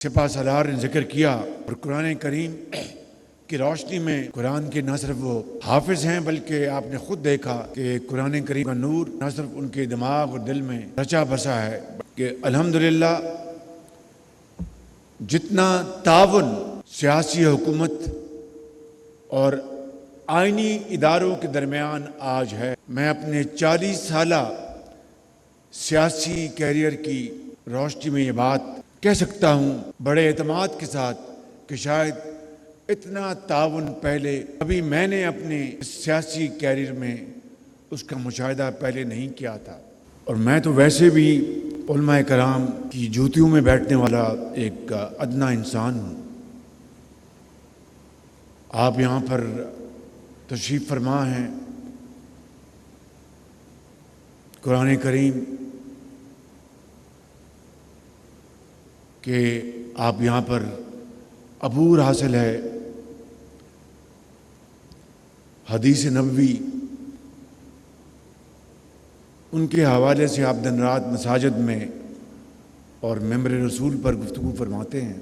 سپہ سالار نے ذکر کیا اور قرآن کریم کی روشنی میں قرآن کے نہ صرف وہ حافظ ہیں بلکہ آپ نے خود دیکھا کہ قرآن کریم کا نور نہ صرف ان کے دماغ اور دل میں رچا بسا ہے کہ الحمدللہ جتنا تعاون سیاسی حکومت اور آئینی اداروں کے درمیان آج ہے، میں اپنے 40 سالہ سیاسی کیریئر کی روشنی میں یہ بات کہہ سکتا ہوں بڑے اعتماد کے ساتھ کہ شاید اتنا تعاون پہلے کبھی میں نے اپنے سیاسی کیریئر میں اس کا مشاہدہ پہلے نہیں کیا تھا۔ اور میں تو ویسے بھی علماء کرام کی جوتیوں میں بیٹھنے والا ایک ادنا انسان ہوں۔ آپ یہاں پر تشریف فرما ہیں، قرآن کریم کہ آپ یہاں پر عبور حاصل ہے، حدیث نبوی ان کے حوالے سے آپ دن رات مساجد میں اور ممبر رسول پر گفتگو فرماتے ہیں،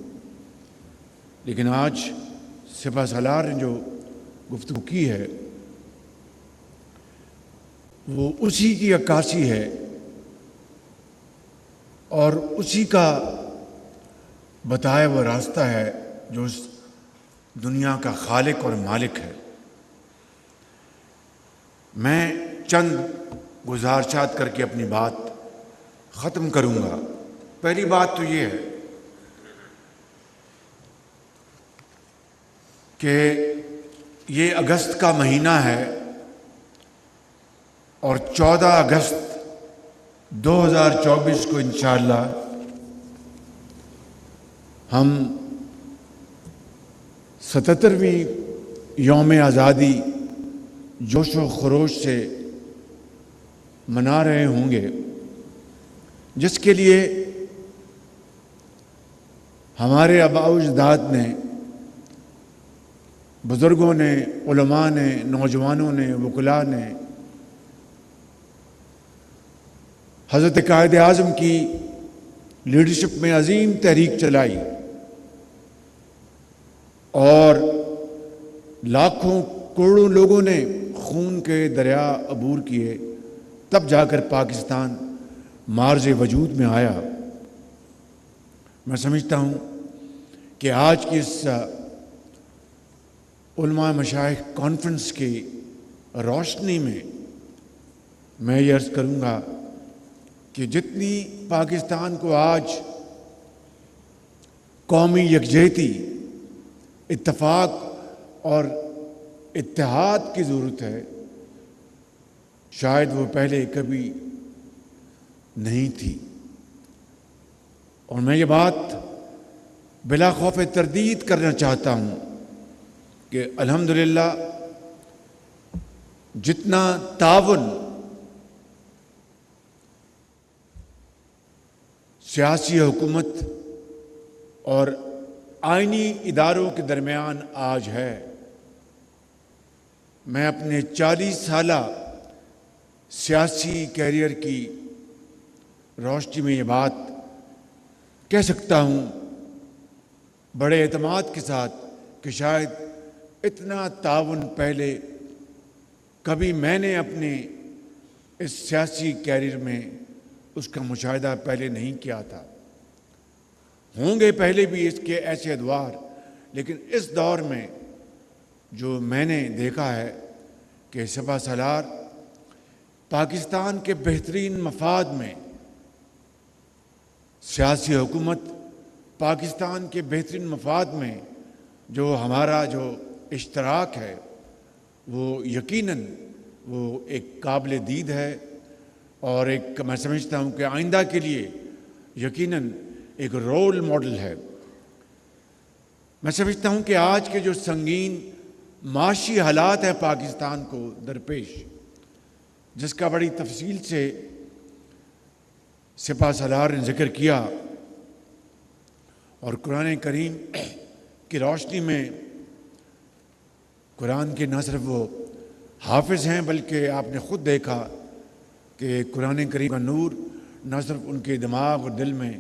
لیکن آج سپہ سالار نے جو گفتگو کی ہے وہ اسی کی عکاسی ہے اور اسی کا بتایا وہ راستہ ہے جو اس دنیا کا خالق اور مالک ہے۔ میں چند گزارشات کر کے اپنی بات ختم کروں گا۔ پہلی بات تو یہ ہے کہ یہ اگست کا مہینہ ہے اور 14 اگست 2024 کو انشاءاللہ ہم 77ویں یوم آزادی جوش و خروش سے منا رہے ہوں گے، جس کے لیے ہمارے آباء و اجداد نے، بزرگوں نے، علماء نے، نوجوانوں نے، وکلاء نے حضرت قائد اعظم کی لیڈرشپ میں عظیم تحریک چلائی اور لاکھوں کروڑوں لوگوں نے خون کے دریا عبور کیے، تب جا کر پاکستان معرض وجود میں آیا۔ میں سمجھتا ہوں کہ آج کی اس علماء مشائخ کانفرنس کی روشنی میں یہ عرض کروں گا کہ جتنی پاکستان کو آج قومی یکجہتی، اتفاق اور اتحاد کی ضرورت ہے، شاید وہ پہلے کبھی نہیں تھی۔ اور میں یہ بات بلا خوف تردید کرنا چاہتا ہوں کہ الحمدللہ جتنا تعاون سیاسی حکومت اور آئینی اداروں کے درمیان آج ہے، میں اپنے 40 سالہ سیاسی کیریئر کی روشنی میں یہ بات کہہ سکتا ہوں بڑے اعتماد کے ساتھ کہ شاید اتنا تعاون پہلے کبھی میں نے اپنے اس سیاسی کیریئر میں اس کا مشاہدہ پہلے نہیں کیا تھا۔ ہوں گے پہلے بھی اس کے ایسے ادوار، لیکن اس دور میں جو میں نے دیکھا ہے کہ سپہ سالار پاکستان کے بہترین مفاد میں، سیاسی حکومت پاکستان کے بہترین مفاد میں جو ہمارا جو اشتراک ہے وہ یقیناً وہ ایک قابل دید ہے اور ایک میں سمجھتا ہوں کہ آئندہ کے لیے یقیناً ایک رول ماڈل ہے۔ میں سمجھتا ہوں کہ آج کے جو سنگین معاشی حالات ہیں پاکستان کو درپیش، جس کا بڑی تفصیل سے سپہ سالار نے ذکر کیا اور قرآن کریم کی روشنی میں قرآن کے نہ صرف وہ حافظ ہیں بلکہ آپ نے خود دیکھا کہ قرآن کریم کا نور نہ صرف ان کے دماغ اور دل میں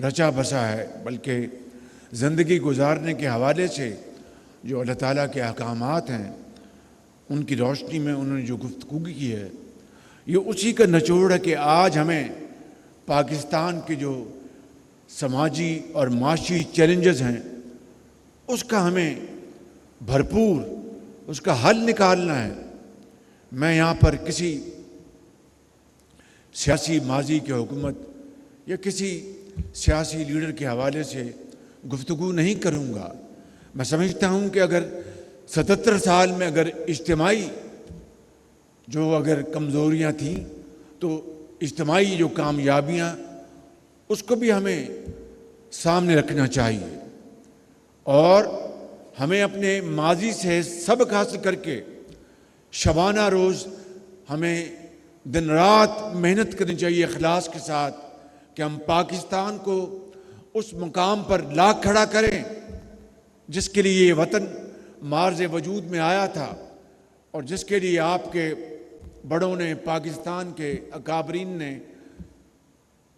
رچا بسا ہے بلکہ زندگی گزارنے کے حوالے سے جو اللہ تعالیٰ کے احکامات ہیں ان کی روشنی میں انہوں نے جو گفتگو کی ہے، یہ اسی کا نچوڑ ہے کہ آج ہمیں پاکستان کے جو سماجی اور معاشی چیلنجز ہیں اس کا ہمیں بھرپور اس کا حل نکالنا ہے۔ میں یہاں پر کسی سیاسی ماضی کی حکومت یا کسی سیاسی لیڈر کے حوالے سے گفتگو نہیں کروں گا۔ میں سمجھتا ہوں کہ اگر 77 سال میں اگر اجتماعی جو اگر کمزوریاں تھیں تو اجتماعی جو کامیابیاں اس کو بھی ہمیں سامنے رکھنا چاہیے، اور ہمیں اپنے ماضی سے سبق حاصل کر کے شبانہ روز ہمیں دن رات محنت کرنی چاہیے اخلاص کے ساتھ کہ ہم پاکستان کو اس مقام پر لا کھڑا کریں جس کے لیے یہ وطن معرض وجود میں آیا تھا، اور جس کے لیے آپ کے بڑوں نے، پاکستان کے اکابرین نے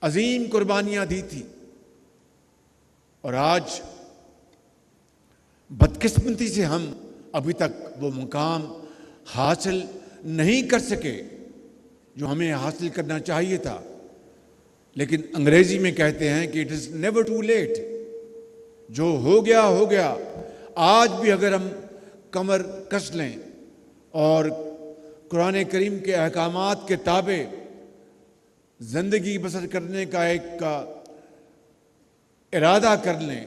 عظیم قربانیاں دی تھی۔ اور آج بدقسمتی سے ہم ابھی تک وہ مقام حاصل نہیں کر سکے جو ہمیں حاصل کرنا چاہیے تھا، لیکن انگریزی میں کہتے ہیں کہ it is never too late, جو ہو گیا ہو گیا۔ آج بھی اگر ہم کمر کس لیں اور قرآن کریم کے احکامات کے تابع زندگی بسر کرنے کا ایک ارادہ کر لیں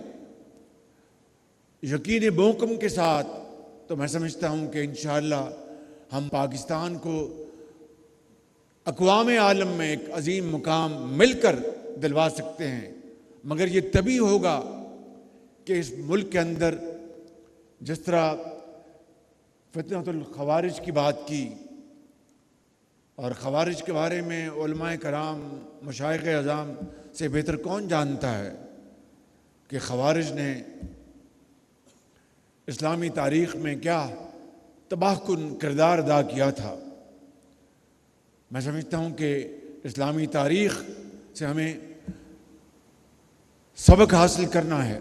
یقین محکم کے ساتھ، تو میں سمجھتا ہوں کہ انشاءاللہ ہم پاکستان کو اقوام عالم میں ایک عظیم مقام مل کر دلوا سکتے ہیں، مگر یہ تبھی ہوگا کہ اس ملک کے اندر جس طرح فتنۃ الخوارج کی بات کی، اور خوارج کے بارے میں علماء کرام مشائخ اعظام سے بہتر کون جانتا ہے کہ خوارج نے اسلامی تاریخ میں کیا تباہ کن کردار ادا کیا تھا۔ میں سمجھتا ہوں کہ اسلامی تاریخ سے ہمیں سبق حاصل کرنا ہے،